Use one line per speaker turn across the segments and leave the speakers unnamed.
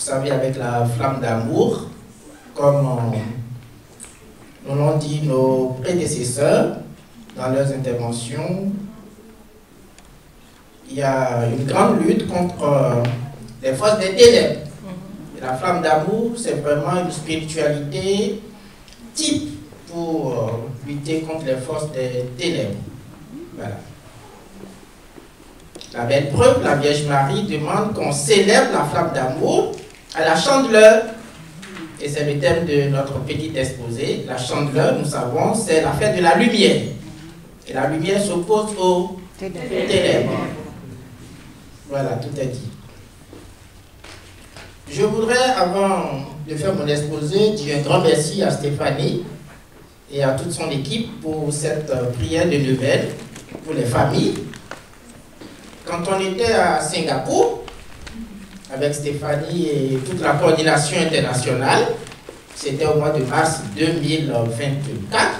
savez, avec la flamme d'amour, comme nous l'ont dit nos prédécesseurs dans leurs interventions. Il y a une grande lutte contre les forces des ténèbres. Et la flamme d'amour, c'est vraiment une spiritualité type pour lutter contre les forces des ténèbres. Voilà. La belle preuve, la Vierge Marie demande qu'on célèbre la flamme d'amour à la Chandeleur. Et c'est le thème de notre petit exposé. La Chandeleur, nous savons, c'est la fête de la lumière. Et la lumière s'oppose aux ténèbres. Voilà, tout est dit. Je voudrais, avant de faire mon exposé, dire un grand merci à Stéphanie et à toute son équipe pour cette prière de Noël pour les familles. Quand on était à Singapour, avec Stéphanie et toute la coordination internationale, c'était au mois de mars 2024,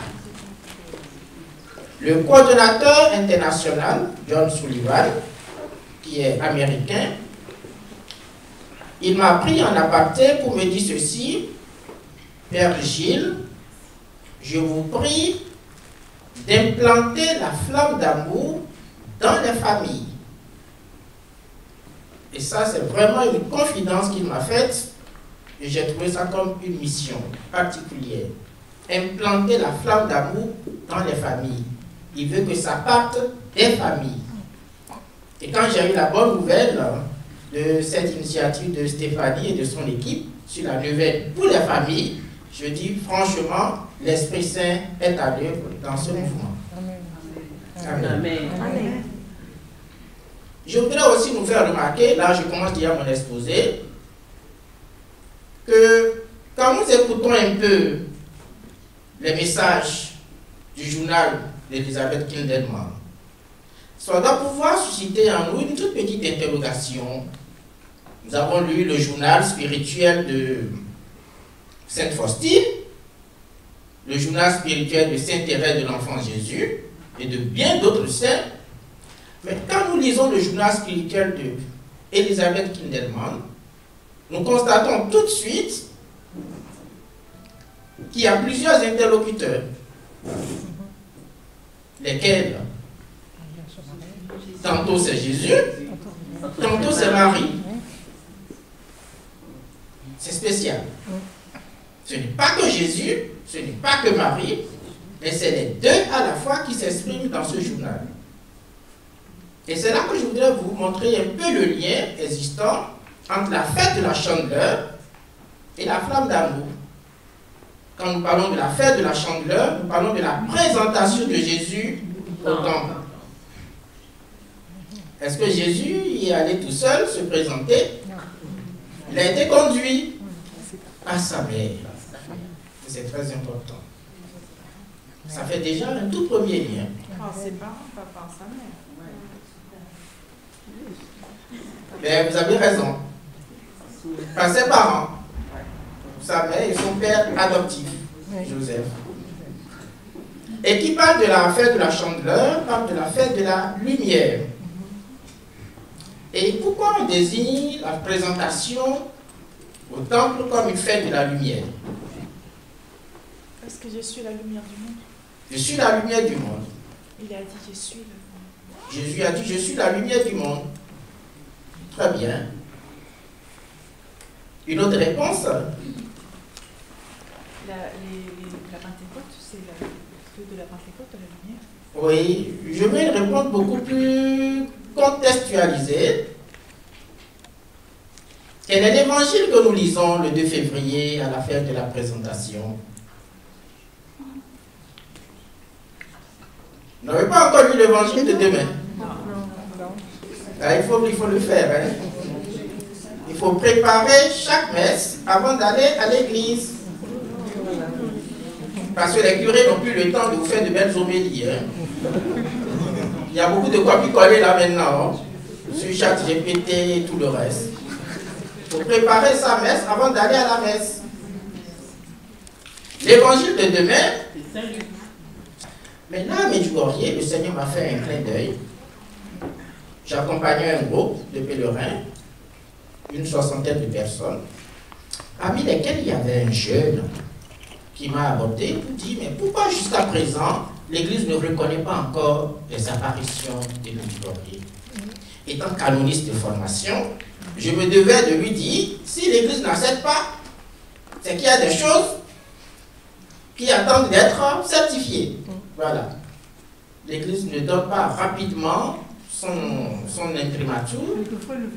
le coordonnateur international, John Sullivan, qui est américain, il m'a pris en aparté pour me dire ceci: Père Gilles, je vous prie d'implanter la flamme d'amour dans les familles. Et ça, c'est vraiment une confidence qu'il m'a faite, et j'ai trouvé ça comme une mission particulière. Implanter la flamme d'amour dans les familles. Il veut que ça parte des familles. Et quand j'ai eu la bonne nouvelle de cette initiative de Stéphanie et de son équipe sur la neuvaine pour les familles, je dis franchement, l'Esprit Saint est à l'œuvre dans ce mouvement. Amen. Amen. Amen. Je voudrais aussi nous faire remarquer, là je commence déjà mon exposé, que quand nous écoutons un peu les messages du journal d'Elisabeth Kindelman, ça doit pouvoir susciter en nous une toute petite interrogation. Nous avons lu le journal spirituel de Sainte Faustine, le journal spirituel de Saint-Thérèse de l'Enfant Jésus et de bien d'autres saints. Mais quand nous lisons le journal spirituel de Elisabeth Kindelman, nous constatons tout de suite qu'il y a plusieurs interlocuteurs. Lesquels? Tantôt c'est Jésus, tantôt c'est Marie. C'est spécial. Ce n'est pas que Jésus, ce n'est pas que Marie, mais c'est les deux à la fois qui s'expriment dans ce journal. Et c'est là que je voudrais vous montrer un peu le lien existant entre la fête de la Chandeleur et la flamme d'amour. Quand nous parlons de la fête de la Chandeleur, nous parlons de la présentation de Jésus au temple. Est-ce que Jésus y est allé tout seul se présenter? Il a été conduit à sa mère. C'est très important. Ça fait déjà un tout premier lien.
Par ses parents, pas par sa mère.
Mais vous avez raison. Par ses parents, sa mère et son père adoptif, Joseph. Et qui parle de la fête de la Chandeleur, parle de la fête de la lumière. Et pourquoi on désigne la présentation au temple comme une fête de la lumière?
Parce que je suis la lumière du monde.
Je suis la lumière du monde.
Il a dit je suis le monde.
Jésus a dit je suis la lumière du monde. Très bien. Une autre réponse?
La Pentecôte, c'est la fête de la Pentecôte, la lumière.
Oui, je vais une réponse beaucoup plus contextualisée. Quel est l'évangile que nous lisons le 2 février à la fête de la présentation? Vous n'avez pas encore lu l'évangile de demain? Là, il faut le faire. Hein? Il faut préparer chaque messe avant d'aller à l'église. Parce que les curés n'ont plus le temps de vous faire de belles homélies. Hein? Il y a beaucoup de copier-coller là maintenant, hein? Sur ChatGPT et tout le reste. Il faut préparer sa messe avant d'aller à la messe. L'évangile de demain. Mais là, à Medjugorje, le Seigneur m'a fait un clin d'œil. J'accompagnais un groupe de pèlerins. une soixantaine de personnes, parmi lesquelles il y avait un jeune qui m'a abordé pour dire, mais pourquoi jusqu'à présent, l'Église ne reconnaît pas encore les apparitions de Medjugorje? Étant canoniste de formation, je me devais de lui dire, si l'Église n'accepte pas, c'est qu'il y a des choses qui attendent d'être certifiées. Voilà. L'Église ne donne pas rapidement son imprimatur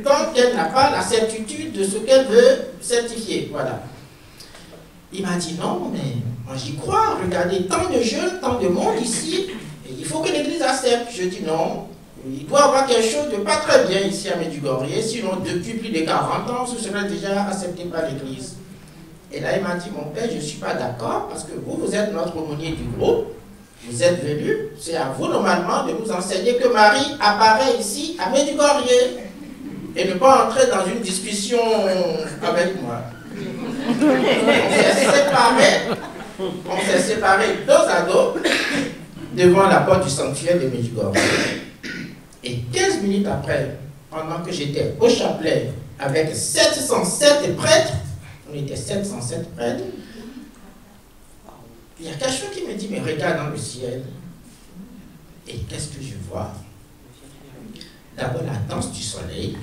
tant qu'elle n'a pas la certitude de ce qu'elle veut certifier. Voilà. Il m'a dit non, mais moi j'y crois. Regardez, tant de jeunes, tant de monde ici, et il faut que l'Église accepte. Je dis non. Il doit y avoir quelque chose de pas très bien ici à Medjugorje, sinon depuis plus de 40 ans, ce serait déjà accepté par l'Église. Et là, il m'a dit, mon père, je ne suis pas d'accord, parce que vous êtes notre aumônier du groupe, vous êtes venu, c'est à vous normalement de nous enseigner que Marie apparaît ici à Medjugorje, et ne pas entrer dans une discussion avec moi. On s'est séparés dos à dos devant la porte du sanctuaire de Medjugorje. Et 15 minutes après, pendant que j'étais au chapelet avec 707 prêtres, on était 707 prêtres, il y a quelqu'un qui me dit, mais regarde dans le ciel. Et qu'est-ce que je vois? D'abord la danse du soleil.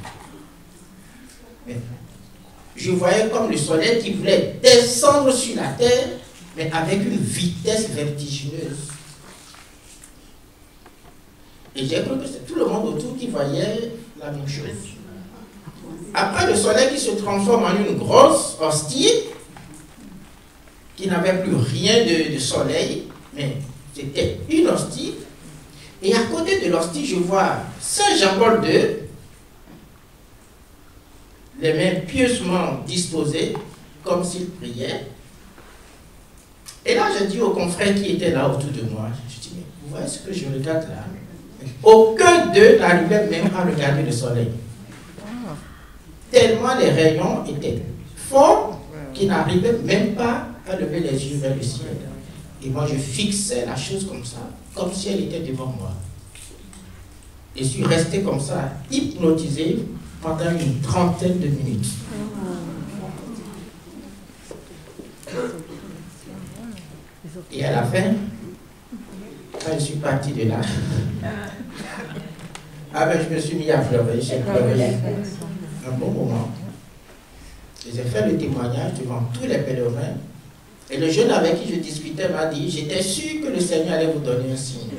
Je voyais comme le soleil qui voulait descendre sur la terre, mais avec une vitesse vertigineuse. Et j'ai cru que c'est tout le monde autour qui voyait la même chose. Après, le soleil qui se transforme en une grosse hostie, qui n'avait plus rien de soleil, mais c'était une hostie. Et à côté de l'hostie, je vois Saint Jean-Paul II, les mains pieusement disposées, comme s'il priait. Et là, je dis aux confrères qui étaient là autour de moi, je dis, mais vous voyez ce que je regarde là? Aucun d'eux n'arrivait même à regarder le soleil. Tellement les rayons étaient forts qu'ils n'arrivaient même pas à lever les yeux vers le ciel. Et moi, je fixais la chose comme ça, comme si elle était devant moi. Et je suis resté comme ça, hypnotisé pendant une trentaine de minutes. Et à la fin, quand je suis parti de là, je me suis mis à pleurer, j'ai pleuré un bon moment. J'ai fait le témoignage devant tous les pèlerins. Et le jeune avec qui je discutais m'a dit, j'étais sûr que le Seigneur allait vous donner un signe.